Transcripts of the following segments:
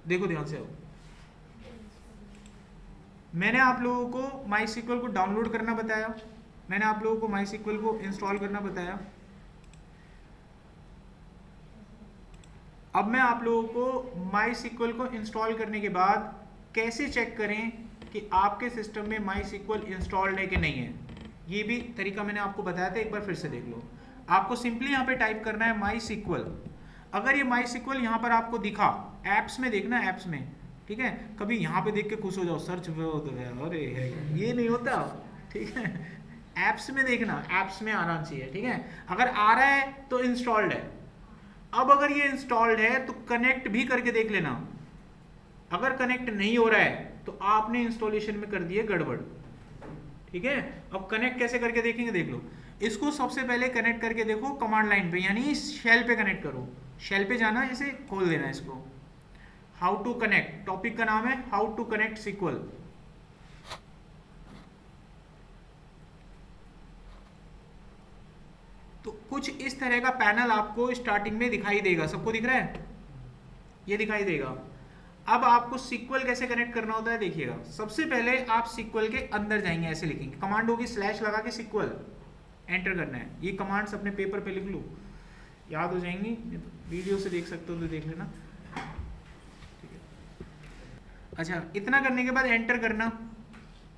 देखो ध्यान से आओ, मैंने आप लोगों को माई सिक्वल को डाउनलोड करना बताया, मैंने आप लोगों को माई सिक्वल को इंस्टॉल करना बताया। अब मैं आप लोगों को माई सिक्वल को इंस्टॉल करने के बाद कैसे चेक करें कि आपके सिस्टम में माई सिक्वल इंस्टॉल्ड है कि नहीं है, ये भी तरीका मैंने आपको बताया था, एक बार फिर से देख लो। आपको सिंपली यहाँ पे टाइप करना है माई सिक्वल। अगर ये माई सिक्वल यहाँ पर आपको दिखा, एप्स में देखना, एप्स में, ठीक है, कभी यहाँ पे देख के खुश हो जाओ सर्च अरे ये नहीं होता, ठीक है, एप्स में देखना, एप्स में आना चाहिए, ठीक है। अगर आ रहा है तो इंस्टॉल्ड है। अब अगर ये इंस्टॉल्ड है तो कनेक्ट भी करके देख लेना, अगर कनेक्ट नहीं हो रहा है तो आपने इंस्टॉलेशन में कर दिए गड़बड़, ठीक है। अब कनेक्ट कैसे करके देखेंगे, देख लो। इसको सबसे पहले कनेक्ट करके देखो कमांड लाइन पे, यानी शेल पे कनेक्ट करो, शेल पे जाना, इसे खोल देना इसको। हाउ टू कनेक्ट, टॉपिक का नाम है हाउ टू कनेक्ट सिक्वल। तो कुछ इस तरह का पैनल आपको स्टार्टिंग में दिखाई देगा, सबको दिख रहा है, ये दिखाई देगा। अब आपको सिक्वल कैसे कनेक्ट करना होता है देखिएगा। सबसे पहले आप सिक्वल के अंदर जाएंगे, ऐसे लिखेंगे, कमांड होगी स्लैश लगा के सिक्वल, एंटर करना है। ये कमांड्स अपने पेपर पे लिख लो, याद हो जाएंगी, वीडियो से देख सकते हो तो देख लेना, ठीक है। अच्छा, इतना करने के बाद एंटर करना।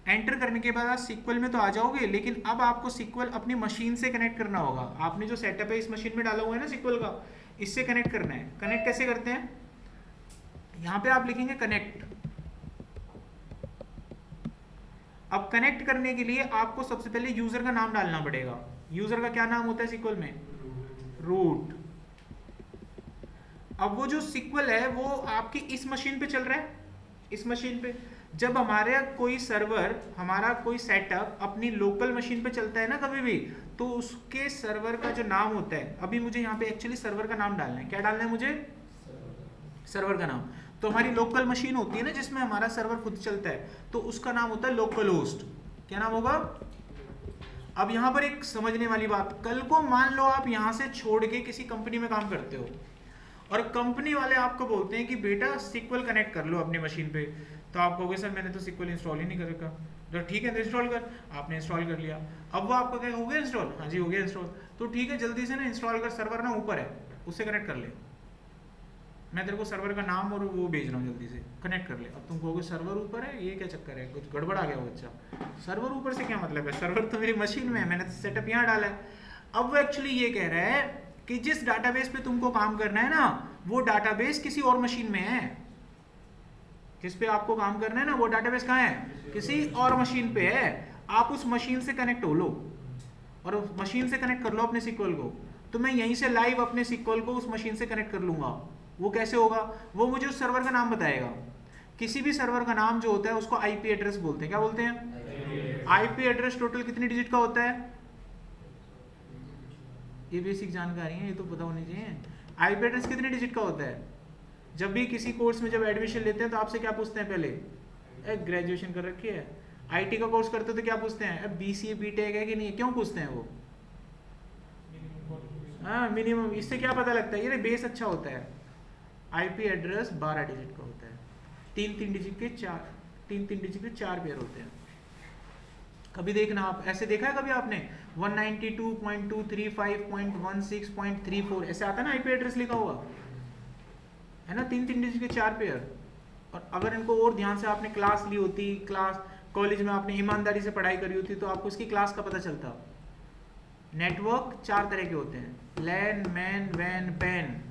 एंटर करने के बाद आप सिक्वल में तो आ जाओगे, लेकिन अब आपको सिक्वल अपनी मशीन से कनेक्ट करना होगा। आपने जो सेटअप है इस मशीन में डाला हुआ है ना सिक्वल का, इससे कनेक्ट करना है। कनेक्ट कैसे करते हैं, यहाँ पे आप लिखेंगे कनेक्ट। अब कनेक्ट करने के लिए आपको सबसे पहले यूजर का नाम डालना पड़ेगा। यूजर का क्या नाम होता है सिक्वल में, रूट। अब वो जो सिक्वल है वो आपकी इस मशीन पे चल रहा है, इस मशीन पे। जब हमारे कोई सर्वर, हमारा कोई सेटअप अपनी लोकल मशीन पे चलता है ना कभी भी, तो उसके सर्वर का जो नाम होता है, अभी मुझे यहाँ पे एक्चुअली सर्वर का नाम डालना है। क्या डालना है मुझे, सर्वर का नाम। तो हमारी लोकल मशीन होती है ना जिसमें हमारा सर्वर खुद चलता है, तो उसका नाम होता है लोकल होस्ट। क्या नाम होगा। अब यहाँ पर एक समझने वाली बात, कल को मान लो आप यहाँ से छोड़ के किसी कंपनी में काम करते हो और कंपनी वाले आपको बोलते हैं कि बेटा सिक्वल कनेक्ट कर लो अपनी मशीन पे, तो आप कहोगे सर मैंने तो सिक्वल इंस्टॉल ही नहीं कर रखा। तो ठीक है, तो इंस्टॉल कर। आपने इंस्टॉल कर लिया, अब वो आपको क्या, हो गया इंस्टॉल, हाँ जी हो गया इंस्टॉल। तो ठीक है, जल्दी से ना इंस्टॉल कर, सर्वर ना ऊपर है उससे कनेक्ट कर ले, मैं तेरे को सर्वर का नाम और वो भेज रहा हूँ, जल्दी से कनेक्ट कर ले। अब तुम कहोगे सर्वर ऊपर है, ये क्या चक्कर है, कुछ गड़बड़ आ गया हो बच्चा। सर्वर ऊपर से क्या मतलब है, सर्वर तो मेरी मशीन में है, मैंने तो सेटअप यहाँ डाला है। अब वो एक्चुअली ये कह रहा है कि जिस डाटाबेस पे तुमको काम करना है ना, वो डाटाबेस किसी और मशीन में है। जिस पे आपको काम करना है ना, वो डाटाबेस कहाँ है, किसी और मशीन पे है। आप उस मशीन से कनेक्ट हो लो और उस मशीन से कनेक्ट कर लो अपने सिक्वल को। तो मैं यहीं से लाइव अपने सिक्वल को उस मशीन से कनेक्ट कर लूंगा। वो कैसे होगा, वो मुझे उस सर्वर का नाम बताएगा। किसी भी सर्वर का नाम जो होता है उसको आईपी एड्रेस बोलते हैं। क्या बोलते हैं, आईपी एड्रेस। टोटल कितनी डिजिट का होता है, ये बेसिक जानकारी है, ये तो पता होनी चाहिए। आईपी एड्रेस कितने डिजिट का होता है। जब भी किसी कोर्स में जब एडमिशन लेते हैं तो आपसे क्या पूछते हैं, पहले ग्रेजुएशन कर रखी है, आईटी का कोर्स करते हो तो क्या पूछते हैं, बीसीए बीटेक है कि नहीं, क्यों पूछते हैं वो, हाँ मिनिमम। इससे क्या पता लगता है, ये बेस अच्छा होता है। आईपी एड्रेस 12 डिजिट का होता है, 3 डिजिट के 4 पेयर होते हैं। कभी देखना आप, ऐसे देखा है कभी आपने 192.235.16.34 ऐसे आता है ना आईपी एड्रेस लिखा हुआ है ना, 3 डिजिट के 4 पेयर। और अगर इनको और ध्यान से आपने क्लास ली होती, क्लास कॉलेज में आपने ईमानदारी से पढ़ाई करी होती, तो आपको इसकी क्लास का पता चलता। नेटवर्क 4 तरह के होते हैं, लैन, मैन, वैन, पैन,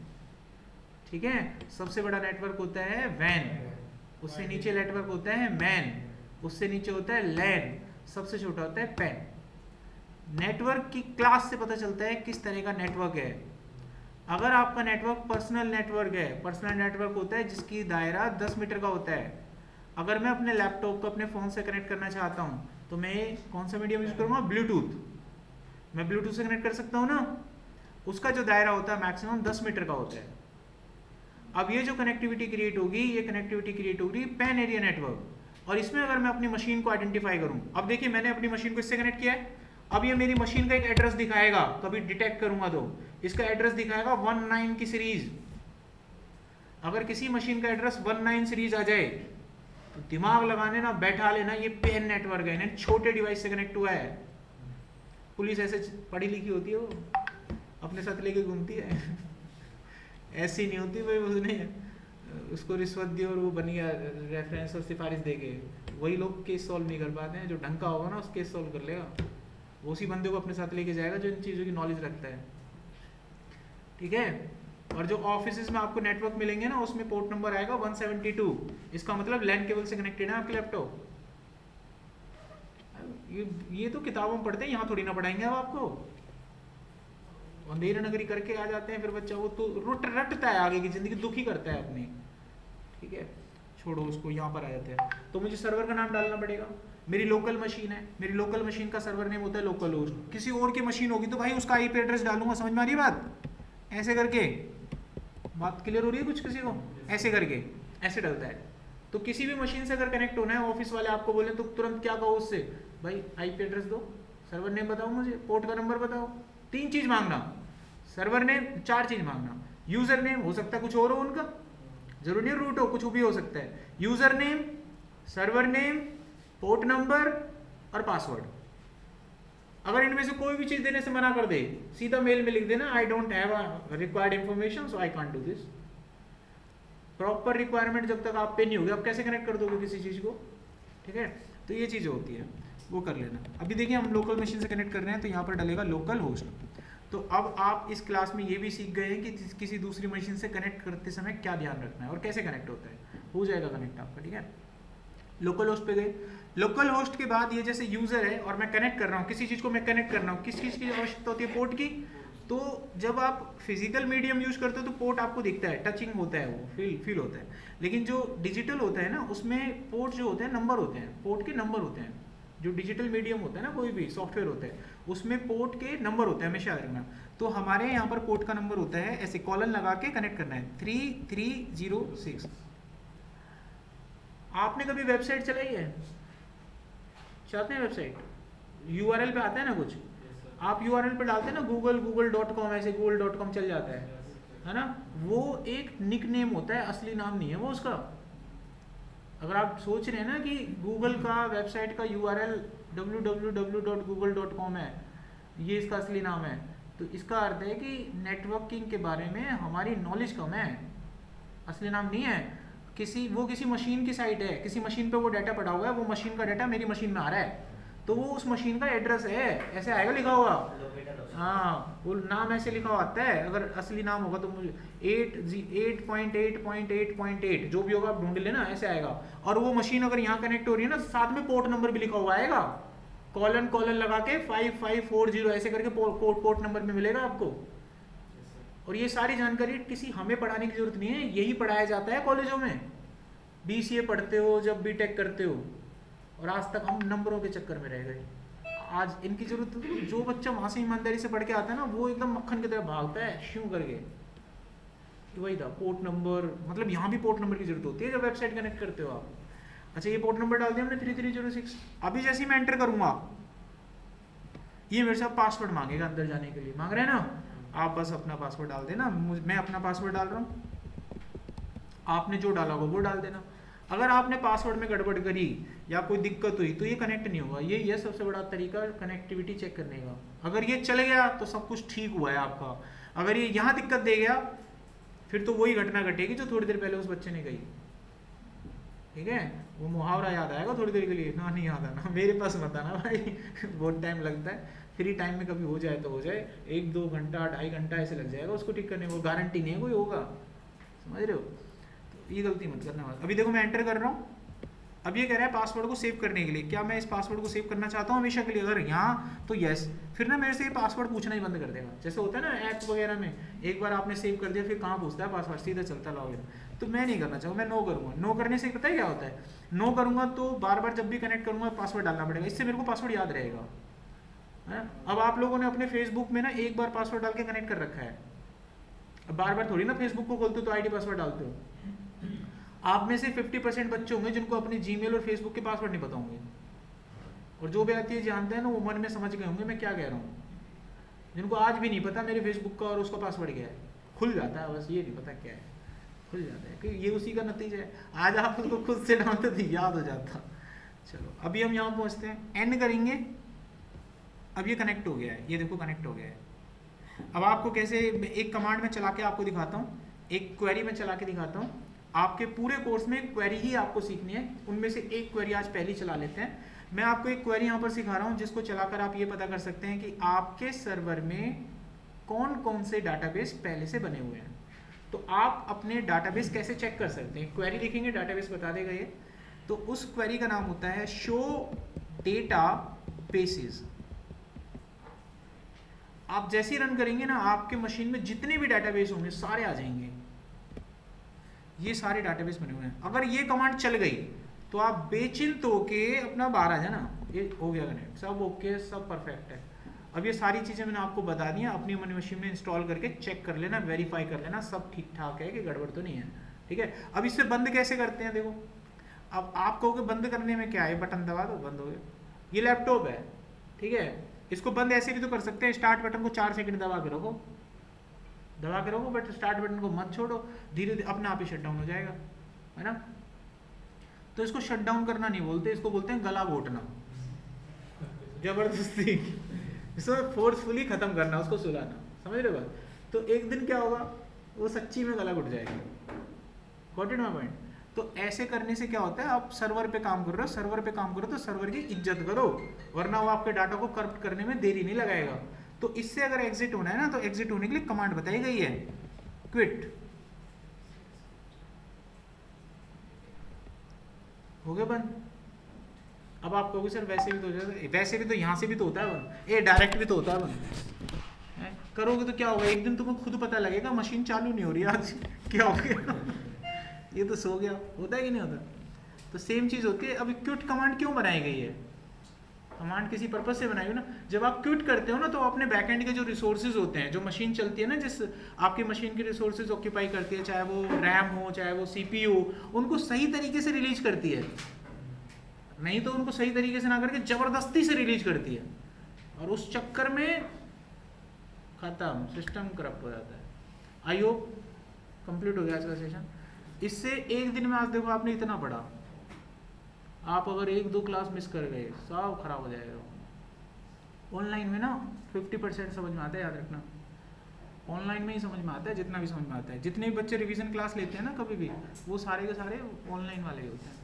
ठीक है। सबसे बड़ा नेटवर्क होता है वैन, उससे नीचे नेटवर्क होता है मैन, उससे नीचे होता है लैन, सबसे छोटा होता है पैन। नेटवर्क की क्लास से पता चलता है किस तरह का नेटवर्क है। अगर आपका नेटवर्क पर्सनल नेटवर्क है, पर्सनल नेटवर्क होता है जिसकी दायरा 10 मीटर का होता है। अगर मैं अपने लैपटॉप को अपने फ़ोन से कनेक्ट करना चाहता हूँ तो मैं कौन सा मीडियम यूज करूँगा, ब्लूटूथ। मैं ब्लूटूथ से कनेक्ट कर सकता हूँ ना, उसका जो दायरा होता है मैक्सिमम 10 मीटर का होता है। अब ये जो कनेक्टिविटी क्रिएट होगी, ये कनेक्टिविटी क्रिएट होगी पैन एरिया नेटवर्क। और इसमें अगर मैं अपनी मशीन को आइडेंटिफाई करूँ, अब देखिए मैंने अपनी मशीन को इससे कनेक्ट किया है, अब ये मेरी मशीन का एक एड्रेस दिखाएगा, कभी डिटेक्ट करूंगा तो इसका एड्रेस दिखाएगा 19 की सीरीज। अगर किसी मशीन का एड्रेस 19 सीरीज आ जाए तो दिमाग लगाने ना, बैठा लेना, ये पेन नेटवर्क है, इन्हें छोटे डिवाइस से कनेक्ट हुआ है। पुलिस ऐसे पढ़ी लिखी होती है, वो अपने साथ लेके घूमती है ऐसी नहीं होती भाई, उसने उसको रिश्वत दी और वो बन गया रेफरेंस और सिफारिश देके। वही लोग केस सॉल्व नहीं कर पाते हैं, जो ढंग का होगा ना उस केस सॉल्व कर लेगा, वो उसी बंदे को अपने साथ लेके जाएगा जो इन चीज़ों की नॉलेज रखता है, ठीक है। और जो ऑफिस में आपको नेटवर्क मिलेंगे ना, उसमें पोर्ट नंबर आएगा 172, इसका मतलब लैन केबल से कनेक्टेड है आपके लैपटॉप। ये तो किताबों में पढ़ते हैं, यहाँ थोड़ी ना पढ़ाएंगे अब आपको। अंधेर नगरी करके आ जाते हैं फिर बच्चा, वो तो रटता है, आगे की जिंदगी दुखी करता है अपनी, ठीक है, छोड़ो उसको। यहाँ पर आ जाते हैं, तो मुझे सर्वर का नाम डालना पड़ेगा। मेरी लोकल मशीन है, मेरी लोकल मशीन का सर्वर नेम होता है लोकल होस्ट। किसी और की मशीन होगी तो भाई उसका आईपी एड्रेस डालूंगा, समझ में आ रही है बात? ऐसे करके बात क्लियर हो रही है कुछ किसी को? ऐसे करके ऐसे डलता है। तो किसी भी मशीन से अगर कनेक्ट होना है, ऑफिस वाले आपको बोले तो तुरंत क्या कहो उससे, भाई आईपी एड्रेस दो, सर्वर नेम बताओ मुझे, पोर्ट का नंबर बताओ। 3 चीज मांगना, सर्वर नेम 4 चीज मांगना। यूजर नेम हो सकता है कुछ और हो उनका, जरूरी नहीं रूट हो, कुछ भी हो सकता है। User name, server name, port number और पासवर्ड। अगर इनमें से कोई भी चीज देने से मना कर दे, सीधा मेल में लिख देना I don't have required information so I can't do this. Proper requirement जब तक आप पे नहीं होगी, आप कैसे कनेक्ट कर दोगे किसी चीज को, ठीक है। तो ये चीजें होती है, वो कर लेना। अभी देखिए हम लोकल मशीन से कनेक्ट कर रहे हैं, तो यहाँ पर डलेगा लोकल होस्ट। तो अब आप इस क्लास में ये भी सीख गए हैं कि किसी दूसरी मशीन से कनेक्ट करते समय क्या ध्यान रखना है और कैसे कनेक्ट होता है। हो जाएगा कनेक्ट आपका, ठीक है। लोकल होस्ट पे गए, लोकल होस्ट के बाद ये जैसे यूजर है और मैं कनेक्ट कर रहा हूँ किसी चीज को, मैं कनेक्ट कर रहा हूँ, किस चीज की आवश्यकता होती है, पोर्ट की। तो जब आप फिजिकल मीडियम यूज करते हो तो पोर्ट आपको दिखता है, टचिंग होता है, वो फील होता है। लेकिन जो डिजिटल होता है ना, उसमें पोर्ट जो होते हैं नंबर होते हैं, पोर्ट के नंबर होते हैं। जो डिजिटल मीडियम होता है ना, कोई भी सॉफ्टवेयर होता है, उसमें पोर्ट के नंबर होते हैं, हमेशा याद रखना। तो हमारे यहाँ पर पोर्ट का नंबर होता है, ऐसे कॉलन लगा के कनेक्ट करना है 3306। आपने कभी वेबसाइट चलाई है, चाहते हैं वेबसाइट, यूआरएल पे आता है ना कुछ, आप यूआरएल पे डालते हैं ना google.com, ऐसे google.com चल जाता है ना। वो एक निक नेम होता है, असली नाम नहीं है वो उसका। अगर आप सोच रहे हैं ना कि गूगल का वेबसाइट का यूआरएल www.google.com है, ये इसका असली नाम है, तो इसका अर्थ है कि नेटवर्किंग के बारे में हमारी नॉलेज कम है, असली नाम नहीं है। किसी मशीन की साइट है, किसी मशीन पे वो डाटा पड़ा हुआ है, वो मशीन का डाटा मेरी मशीन में आ रहा है, तो वो उस मशीन का एड्रेस है, ऐसे आएगा लिखा हुआ। हाँ, वो नाम ऐसे लिखा हुआ आता है। अगर असली नाम होगा तो मुझे 8.8.8.8 जो भी होगा आप ढूंढ लेना, ऐसे आएगा। और वो मशीन अगर यहाँ कनेक्ट हो रही है ना, साथ में पोर्ट नंबर भी लिखा हुआ आएगा, कॉलन लगा के 5540 ऐसे करके पोर्ट नंबर में मिलेगा आपको। और ये सारी जानकारी किसी हमें पढ़ाने की जरूरत नहीं है, यही पढ़ाया जाता है कॉलेजों में। बीसीए पढ़ते हो, जब बीटेक करते हो, और आज तक हम नंबरों के चक्कर में रह गए। आज इनकी जरूरत है, जो बच्चा वहां से ईमानदारी से पढ़ के आता है ना, वो एकदम मक्खन की तरह भागता है श्यू करके। वही था पोर्ट नंबर, मतलब यहाँ भी पोर्ट नंबर की जरूरत होती है जब वेबसाइट कनेक्ट करते हो आप। अच्छा, ये पोर्ट नंबर डाल दिया हमने 3306। अभी जैसे ही मैं एंटर करूंगा, ये मेरे से पासवर्ड मांगेगा अंदर जाने के लिए, मांग रहे हैं ना। आप बस अपना पासवर्ड डाल देना, मैं अपना पासवर्ड डाल रहा हूँ, आपने जो डाला होगा वो डाल देना। अगर आपने पासवर्ड में गड़बड़ करी या कोई दिक्कत हुई तो ये कनेक्ट नहीं होगा। ये सबसे बड़ा तरीका कनेक्टिविटी चेक करने का। अगर ये चल गया तो सब कुछ ठीक हुआ है आपका। अगर ये यहाँ दिक्कत दे गया, फिर तो वही घटना घटेगी जो थोड़ी देर पहले उस बच्चे ने कही, ठीक है। वो मुहावरा याद आएगा थोड़ी देर के लिए, ना नहीं याद आना, मेरे पास मत आना भाई बहुत टाइम लगता है। फ्री टाइम में कभी हो जाए तो हो जाए, 1-2 घंटा 2.5 घंटा ऐसे लग जाएगा उसको ठीक करने को, गारंटी नहीं है कोई होगा, समझ रहे हो। तो ये गलती मत करना। अभी देखो मैं एंटर कर रहा हूँ, अब ये कह रहा है पासवर्ड को सेव करने के लिए, क्या मैं इस पासवर्ड को सेव करना चाहता हूँ हमेशा के लिए? अगर यहाँ तो यस, फिर ना मेरे से ये पासवर्ड पूछना ही बंद कर देगा। जैसे होता है ना ऐप वगैरह में, एक बार आपने सेव कर दिया फिर कहाँ पूछता है पासवर्ड, सीधा चलता लॉगिन। तो मैं नहीं करना चाहूँगा, मैं नो करूँगा। नो करने से पता है क्या होता है, नो करूँगा तो बार बार जब भी कनेक्ट करूँगा पासवर्ड डालना पड़ेगा, इससे मेरे को पासवर्ड याद रहेगा। अब आप लोगों ने अपने फेसबुक में ना एक बार पासवर्ड डाल के कनेक्ट कर रखा है, अब बार बार थोड़ी ना फेसबुक को खोलते हो तो आईडी पासवर्ड डालते हो। आप में से 50% बच्चे होंगे जिनको अपने जीमेल और फेसबुक के पासवर्ड नहीं पता होंगे, और जो भी आती है जानते हैं ना, वो मन में समझ गए होंगे मैं क्या कह रहा हूँ। जिनको आज भी नहीं पता मेरे फेसबुक का और उसका पासवर्ड क्या है, खुल जाता है बस, ये नहीं पता क्या है। खुल जाता है, क्योंकि ये उसी का नतीजा है। आज आप उसको खुद से डालते तो याद हो जाता। चलो अभी हम यहाँ पहुँचते हैं, एन करेंगे। अब ये कनेक्ट हो गया है, ये देखो कनेक्ट हो गया है। अब आपको कैसे, एक कमांड में चला के आपको दिखाता हूँ, एक क्वेरी में चला के दिखाता हूँ। आपके पूरे कोर्स में क्वेरी ही आपको सीखनी है, उनमें से एक क्वेरी आज पहली चला लेते हैं। मैं आपको एक क्वेरी यहाँ पर सिखा रहा हूँ जिसको चलाकर आप ये पता कर सकते हैं कि आपके सर्वर में कौन कौन से डाटाबेस पहले से बने हुए हैं। तो आप अपने डाटाबेस कैसे चेक कर सकते हैं, क्वेरी लिखेंगे डाटाबेस बता देगा ये। तो उस क्वेरी का नाम होता है शो डेटा बेसिस। आप जैसे ही रन करेंगे ना, आपके मशीन में जितने भी डाटाबेस होंगे सारे आ जाएंगे। ये सारे डाटाबेस बने हुए हैं। अगर ये कमांड चल गई तो आप बेचिंत होके अपना बाहर आ जाना, ये हो गया कनेक्ट, सब ओके, सब परफेक्ट है। अब ये सारी चीज़ें मैंने आपको बता दी हैं, अपनी मशीन में इंस्टॉल करके चेक कर लेना, वेरीफाई कर लेना सब ठीक ठाक है कि गड़बड़ तो नहीं है। ठीक है, अब इससे बंद कैसे करते हैं देखो। अब आप कहोगे बंद करने में क्या है, बटन दबा दो बंद हो गया। ये लैपटॉप है, ठीक है, इसको बंद ऐसे भी तो कर सकते हैं, स्टार्ट बटन को 4 सेकंड दबा के रखो, बट स्टार्ट बटन को मत छोड़ो, धीरे धीरे अपने आप ही शट डाउन हो जाएगा, है ना। तो इसको शट डाउन करना नहीं बोलते, इसको बोलते हैं गला घोटना, जबरदस्ती इसको फोर्सफुली खत्म करना, उसको सुलाना, समझ रहे हो बात। तो एक दिन क्या होगा, वो सच्ची में गला घुट जाएगा। Got it my point. तो ऐसे करने से क्या होता है, आप सर्वर पे काम कर रहे हो, सर्वर पे काम करो तो सर्वर की इज्जत करो, वरना वो आपके डाटा को करप्ट करने में देरी नहीं लगाएगा। तो इससे अगर एग्जिट होना है ना, तो एग्जिट होने के लिए कमांड बताई गई है, क्विट। हो गया बंद। अब आप कहोगे सर वैसे भी तो हो जाता है, वैसे भी तो यहाँ से भी तो होता है बंद, ये डायरेक्ट भी तो होता है बंद। करोगे तो क्या होगा, एक दिन तुम्हें खुद पता लगेगा मशीन चालू नहीं हो रही आज, क्या हो गया ये तो सो गया, होता है कि नहीं होता। तो सेम चीज़ होती है। अब क्विट कमांड क्यों बनाई गई है, कमांड किसी पर्पज से बनाई हो ना। जब आप क्विट करते हो ना, तो अपने बैकएंड के जो रिसोर्सेज होते हैं, जो मशीन चलती है ना, जिस आपकी मशीन की रिसोर्सेज ऑक्यूपाई करती है, चाहे वो रैम हो चाहे वो सीपीयू हो, उनको सही तरीके से रिलीज करती है। नहीं तो उनको सही तरीके से ना करके जबरदस्ती से रिलीज करती है, और उस चक्कर में खत्म, सिस्टम करप्ट हो जाता है। आई होप कंप्लीट हो गया आज का सेशन। इससे एक दिन में आज देखो आपने इतना पढ़ा, आप अगर 1-2 क्लास मिस कर गए सब खराब हो जाएगा। ऑनलाइन में ना 50% समझ में आता है, याद रखना, ऑनलाइन में ही समझ में आता है जितना भी समझ में आता है। जितने भी बच्चे रिवीजन क्लास लेते हैं ना कभी भी, वो सारे के सारे ऑनलाइन वाले ही होते हैं।